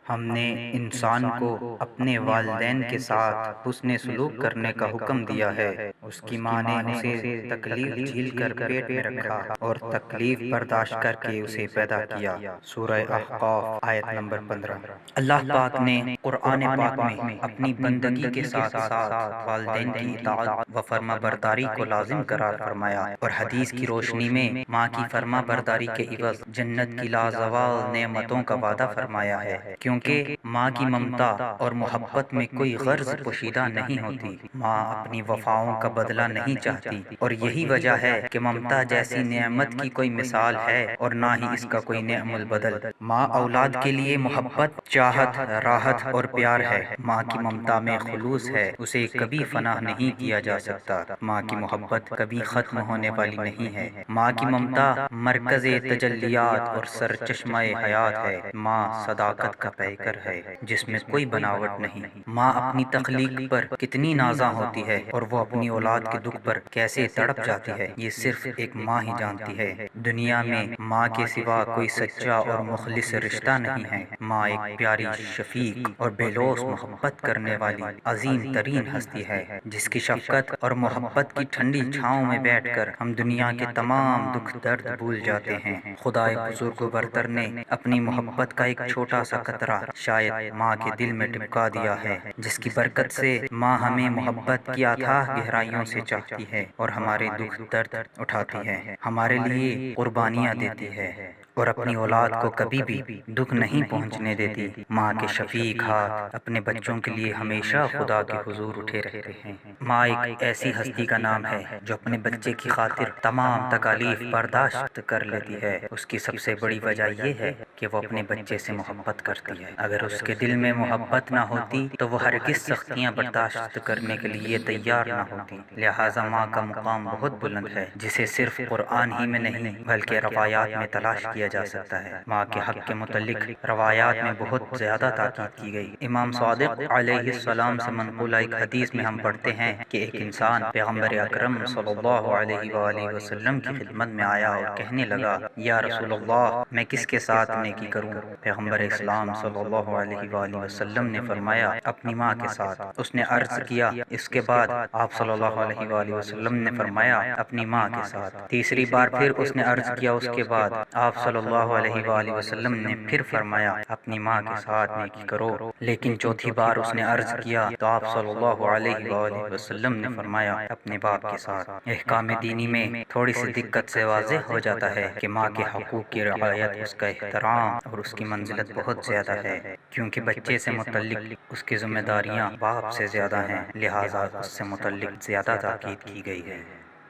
ہم نے انسان کو اپنے والدین کے ساتھ حسن سلوک کرنے کا حکم دیا ہے۔ اس کی ماں نے اسے تکلیف جھیل کر پیٹ میں رکھا اور تکلیف برداشت کر کے اسے پیدا کیا۔ سورہ احقاف آیت نمبر 15۔ اللہ پاک نے قرآن پاک میں اپنی بندگی کے ساتھ ساتھ والدین کی اطاعت و فرما برداری کو لازم قرار فرمایا، اور حدیث کی روشنی میں ماں کی فرما برداری کے عوض جنت کی لازوال نعمتوں کا وعدہ فرمایا ہے، کیونکہ ماں کی ممتا اور محبت میں کوئی غرض پوشیدہ نہیں ہوتی۔ ماں اپنی وفاؤں کا بدلہ نہیں چاہتی، اور یہی وجہ ہے کہ ممتا جیسی نعمت کی کوئی مثال ہے اور نہ ہی اس کا کوئی نعم البدل۔ ماں اولاد کے لیے محبت، چاہت، راحت اور پیار ہے۔ ماں کی ممتا میں خلوص ہے، اسے کبھی فنا نہیں کیا جا سکتا۔ ماں کی محبت کبھی ختم ہونے والی نہیں ہے۔ ماں کی ممتا مرکز تجلیات اور سرچشمہ حیات ہے۔ ماں صداقت کا پیکر ہے جس میں کوئی بناوٹ نہیں۔ ماں اپنی تخلیق پر کتنی نازاں ہوتی ہے اور وہ اپنی اولاد کے دکھ پر کیسے تڑپ جاتی ہے، یہ صرف ایک ماں ہی جانتی ہے۔ دنیا میں ماں کے سوا کوئی سچا اور مخلص رشتہ نہیں ہے۔ ماں ایک پیاری، شفیق اور بے لوث محبت کرنے والی عظیم ترین ہستی ہے، جس کی شفقت اور محبت کی ٹھنڈی چھاؤں میں بیٹھ کر ہم دنیا کے تمام دکھ درد بھول جاتے ہیں۔ خدائے بزرگ و برتر نے اپنی محبت کا ایک چھوٹا سا قطرہ شاید ماں کے دل میں ٹپکا دیا ہے، جس کی برکت سے ماں ہمیں محبت کی اتھاہ گہرائیوں سے چاہتی ہے اور ہمارے دکھ درد اٹھاتی ہے، ہمارے لیے قربانیاں دیتی ہے اور اپنی اولاد کو کبھی بھی دکھ نہیں پہنچنے دیتی۔ ماں کے شفیق ہاتھ اپنے بچوں کے لیے ہمیشہ خدا کے حضور اٹھے رہتے ہیں۔ ماں ایک ایسی ہستی کا نام ہے جو اپنے بچے کی خاطر تمام تکالیف برداشت کر لیتی ہے۔ اس کی سب سے بڑی وجہ یہ ہے کہ وہ اپنے بچے سے محبت کرتی ہے۔ اگر اس کے دل میں محبت نہ ہوتی تو وہ ہرگز سختیاں برداشت کرنے کے لیے تیار نہ ہوتی۔ لہٰذا ماں کا مقام بہت بلند ہے، جسے صرف قرآن ہی میں نہیں بلکہ روایات میں تلاش کیا جا سکتا ہے۔ ماں کے حق کے متعلق روایات میں بہت زیادہ تاکید کی گئی۔ امام صادق علیہ السلام سے منقولہ ایک حدیث میں ہم پڑھتے ہیں کہ ایک انسان پیغمبر اکرم صلی اللہ علیہ وآلہ وسلم کی خدمت میں آیا اور کہنے لگا، یا رسول اللہ، میں کس کے ساتھ نیکی کروں؟ پیغمبر اسلام صلی اللہ علیہ وآلہ وسلم نے فرمایا، اپنی ماں کے ساتھ۔ اس نے عرض کیا، اس کے بعد؟ آپ صلی اللہ علیہ وآلہ وسلم نے فرمایا، اپنی ماں کے ساتھ۔ تیسری بار پھر اس نے عرض کیا، اس کے بعد؟ آپ صلی اللہ علیہ وآلہ وسلم نے پھر فرمایا، اپنی ماں کے ساتھ نیکی کرو۔ لیکن چوتھی بار اس نے عرض کیا تو آپ صلی اللہ علیہ وآلہ وسلم نے فرمایا، اپنے باپ کے ساتھ۔ احکام دینی میں تھوڑی سی دقت سے واضح ہو جاتا ہے کہ ماں کے حقوق کی رعایت، اس کا احترام اور اس کی منزلت بہت زیادہ ہے، کیونکہ بچے سے متعلق اس کی ذمہ داریاں باپ سے زیادہ ہیں، لہٰذا اس سے متعلق زیادہ تاکید کی گئی ہے۔